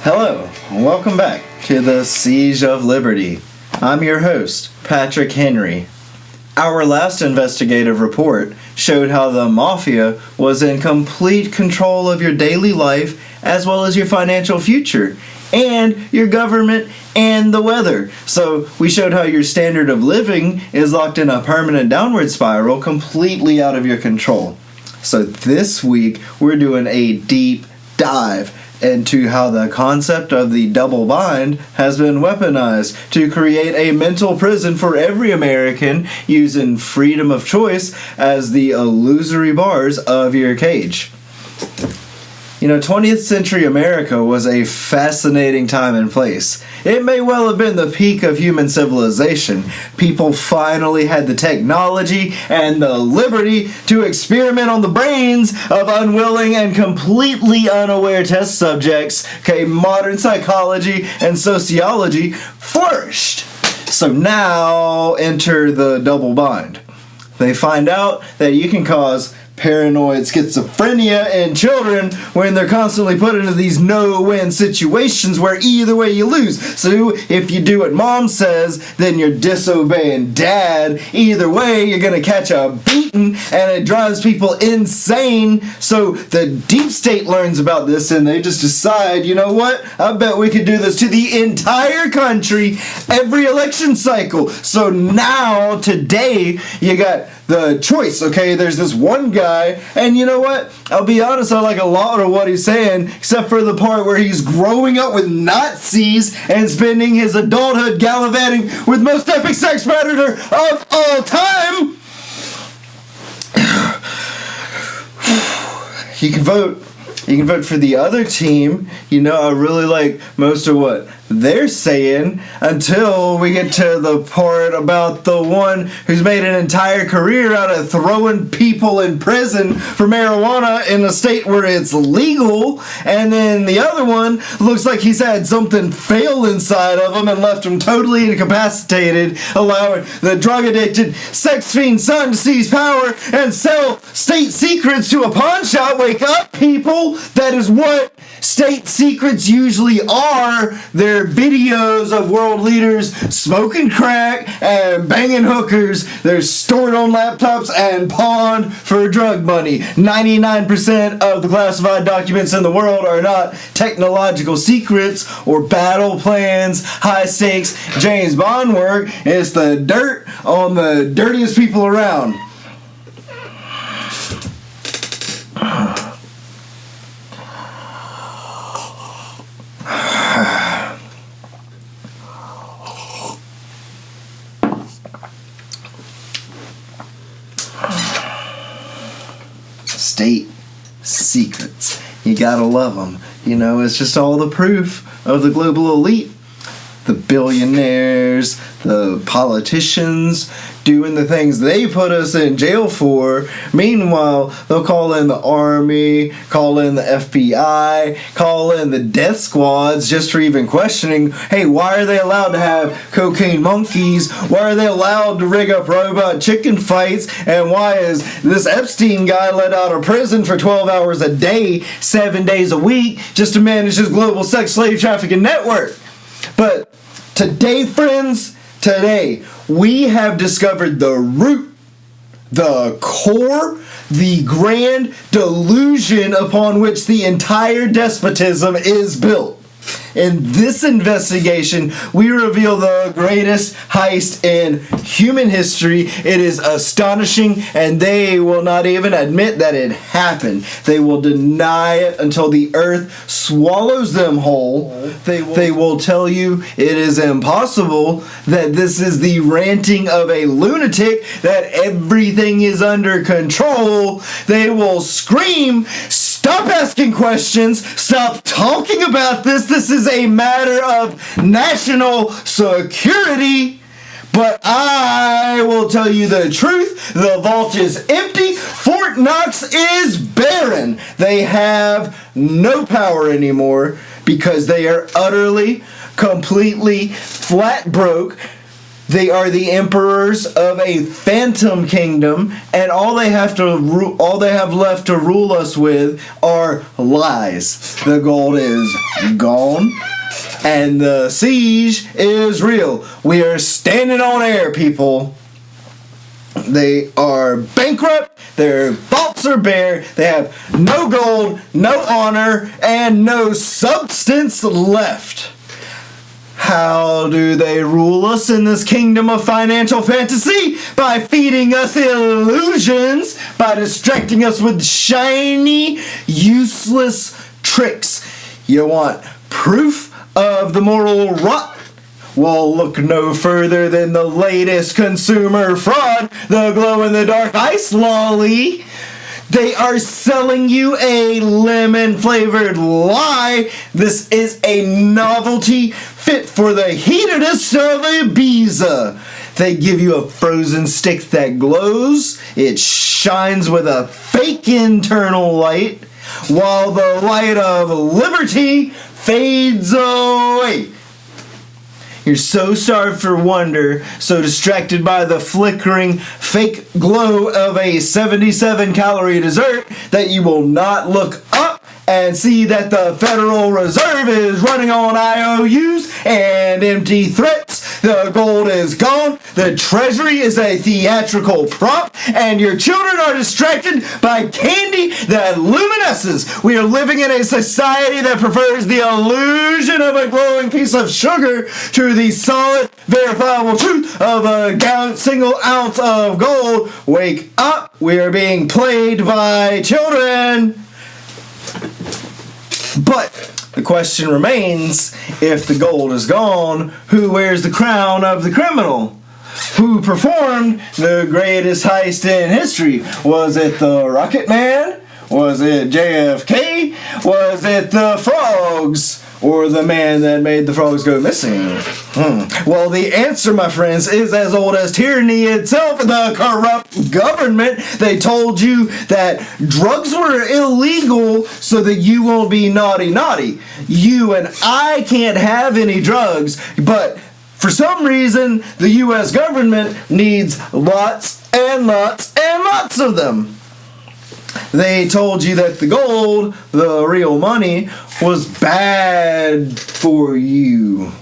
Hello, and welcome back to the Siege of Liberty. I'm your host, Patrick Henry. Our last investigative report showed how the Mafia was in complete control of your daily life as well as your financial future, and your government and the weather. So we showed how your standard of living is locked in a permanent downward spiral completely out of your control. So this week we're doing a deep dive into how the concept of the double bind has been weaponized to create a mental prison for every American, using freedom of choice as the illusory bars of your cage. 20th century America was a fascinating time and place. It may well have been the peak of human civilization. People finally had the technology and the liberty to experiment on the brains of unwilling and completely unaware test subjects. Modern psychology and sociology flourished. So now enter the double bind. They find out that you can cause paranoid schizophrenia in children when they're constantly put into these no-win situations where either way you lose. So if you do what mom says, then you're disobeying dad. Either way, you're gonna catch a beating, and it drives people insane. So the deep state learns about this, and they just decide, you know what? I bet we could do this to the entire country every election cycle. So now, today, you got the choice, okay? There's this one guy, and you know what? I'll be honest, I like a lot of what he's saying, except for the part where he's growing up with Nazis and spending his adulthood gallivanting with most epic sex predator of all time. You can vote. You can vote for the other team. I really like most of what they're saying until we get to the part about the one who's made an entire career out of throwing people in prison for marijuana in a state where it's legal, and then the other one looks like he's had something fail inside of him and left him totally incapacitated, allowing the drug-addicted sex fiend son to seize power and sell state secrets to a pawn shop. Wake up, people! That is what state secrets usually are. They're videos of world leaders smoking crack and banging hookers. They're stored on laptops and pawned for drug money. 99% of the classified documents in the world are not technological secrets or battle plans, high stakes James Bond work. It's the dirt on the dirtiest people around. State secrets. You gotta love them. It's just all the proof of the global elite. The billionaires, the politicians, doing the things they put us in jail for. Meanwhile, they'll call in the army, call in the FBI, call in the death squads just for even questioning, hey, why are they allowed to have cocaine monkeys? Why are they allowed to rig up robot chicken fights? And why is this Epstein guy let out of prison for 12 hours a day, 7 days a week, just to manage his global sex slave trafficking network? But today, friends, we have discovered the root, the core, the grand delusion upon which the entire despotism is built. In this investigation, we reveal the greatest heist in human history. It is astonishing, and they will not even admit that it happened. They will deny it until the earth swallows them whole. They will tell you it is impossible, that this is the ranting of a lunatic, that everything is under control. They will scream, stop asking questions, stop talking about this. This is a matter of national security. But I will tell you the truth. The vault is empty. Fort Knox is barren. They have no power anymore because they are utterly, completely flat broke. They are the emperors of a phantom kingdom, and all they have left to rule us with are are lies. The gold is gone, and the siege is real. We are standing on air, people. They are bankrupt, their vaults are bare, they have no gold, no honor, and no substance left. How do they rule us in this kingdom of financial fantasy? By feeding us illusions, by distracting us with shiny, useless tricks. You want proof of the moral rot? Well, look no further than the latest consumer fraud, the glow-in-the-dark ice lolly. They are selling you a lemon-flavored lie. This is a novelty fit for the hedonist of Ibiza. They give you a frozen stick that glows. It shines with a fake internal light, while the light of liberty fades away. You're so starved for wonder, so distracted by the flickering fake glow of a 77-calorie dessert that you will not look up and see that the Federal Reserve is running on IOUs and empty threats. The gold is gone, the Treasury is a theatrical prop, and your children are distracted by candy that luminesces. We are living in a society that prefers the illusion of a glowing piece of sugar to the solid, verifiable truth of a single ounce of gold. Wake up, we are being played by children. But the question remains, if the gold is gone, who wears the crown of the criminal? Who performed the greatest heist in history? Was it the Rocket Man? Was it JFK? Was it the frogs? Or the man that made the frogs go missing? Well, the answer, my friends, is as old as tyranny itself, the corrupt government. They told you that drugs were illegal so that you won't be naughty. You and I can't have any drugs, but for some reason, the U.S. government needs lots and lots and lots of them. They told you that the gold, the real money, was bad for you.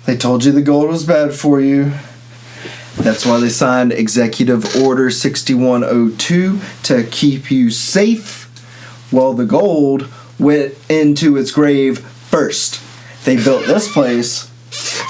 They told you the gold was bad for you. That's why they signed Executive Order 6102 to keep you safe, while the gold went into its grave first. They built this place,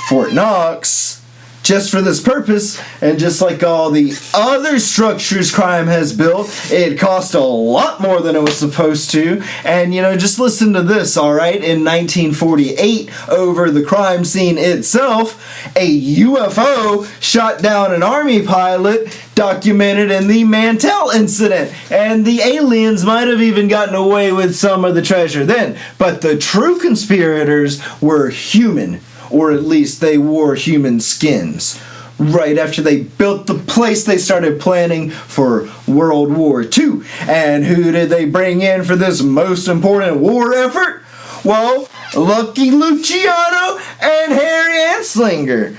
Fort Knox, just for this purpose, and just like all the other structures crime has built, it cost a lot more than it was supposed to. And just listen to this, alright? In 1948, over the crime scene itself, a UFO shot down an army pilot, documented in the Mantell incident, and the aliens might have even gotten away with some of the treasure then, but the true conspirators were human. Or at least they wore human skins. Right after they built the place, they started planning for World War II. And who did they bring in for this most important war effort? Well, Lucky Luciano and Harry Anslinger.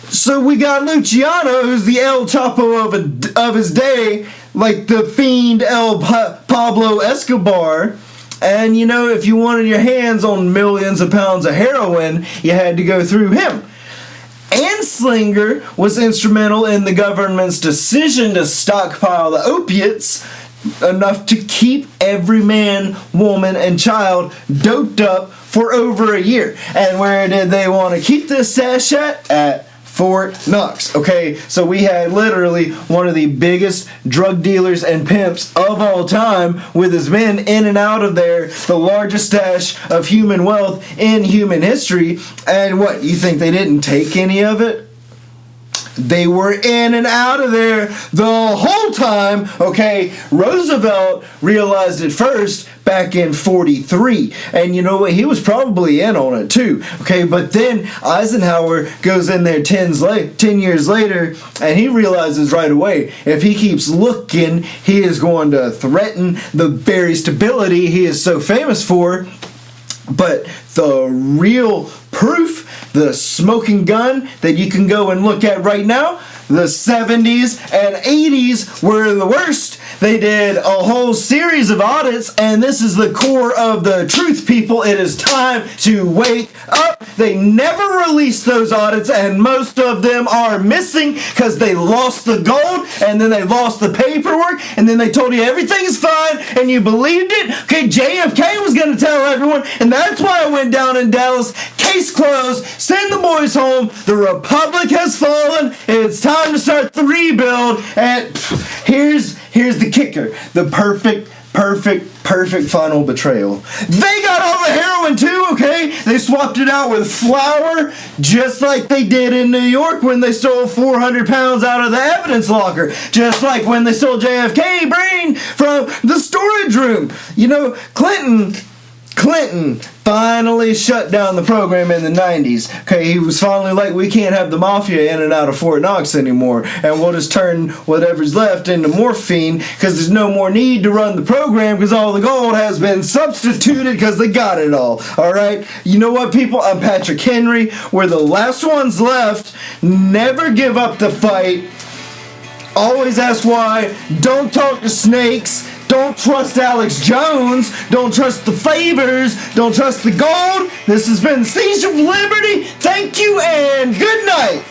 So we got Luciano, who's the El Chapo of his day, like the fiend Pablo Escobar. And if you wanted your hands on millions of pounds of heroin, you had to go through him. Anslinger was instrumental in the government's decision to stockpile the opiates, enough to keep every man, woman, and child doped up for over a year. And where did they want to keep this stash at? At Fort Knox. Okay, so we had literally one of the biggest drug dealers and pimps of all time with his men in and out of there, the largest stash of human wealth in human history. And what, you think they didn't take any of it? They were in and out of there the whole time. Okay, Roosevelt realized it first back in 43. And you know what? He was probably in on it too. Okay, but then Eisenhower goes in there 10 years later, and he realizes right away, if he keeps looking, he is going to threaten the very stability he is so famous for. But the real proof, the smoking gun that you can go and look at right now, the 70s and 80s were the worst. They did a whole series of audits, and this is the core of the truth, people. It is time to wake up. They never released those audits, and most of them are missing because they lost the gold, and then they lost the paperwork, and then they told you everything is fine, and you believed it. Okay, JFK was going to tell everyone, and that's why I went down in Dallas. Case closed. Send the boys home. The Republic has fallen. It's time to start the rebuild. And here's the kicker. The perfect final betrayal. They got all the heroin too, okay? They swapped it out with flour, just like they did in New York when they stole 400 pounds out of the evidence locker. Just like when they stole JFK brain from the storage room. You know, Clinton finally shut down the program in the 90s. Okay, he was finally like, we can't have the mafia in and out of Fort Knox anymore, and we'll just turn whatever's left into morphine because there's no more need to run the program because all the gold has been substituted because they got it all. Alright? You know what, people? I'm Patrick Henry. We're the last ones left. Never give up the fight. Always ask why. Don't talk to snakes. Don't trust Alex Jones. Don't trust the favors. Don't trust the gold. This has been Siege of Liberty. Thank you and good night.